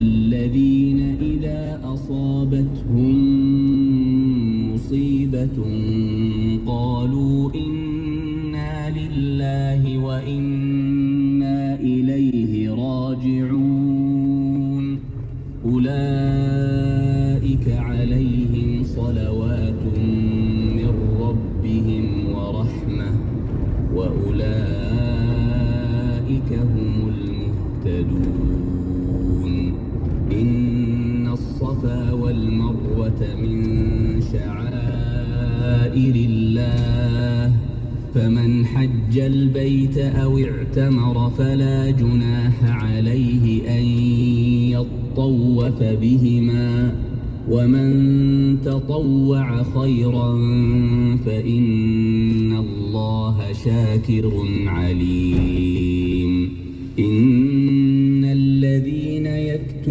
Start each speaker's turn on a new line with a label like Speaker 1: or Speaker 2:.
Speaker 1: الذين إذا أصابتهم مصيبة قالوا إنا لله وإنا إليه راجعون أولئك عليهم صلوات من ربهم ورحمة وأولئك هم المهتدون إن الصفا والمروة من شعائر الله فمن حج البيت أو اعتمر فلا جناح عليه أن يطوف بهما ومن تطوع خيرا فإن الله شاكر عليم.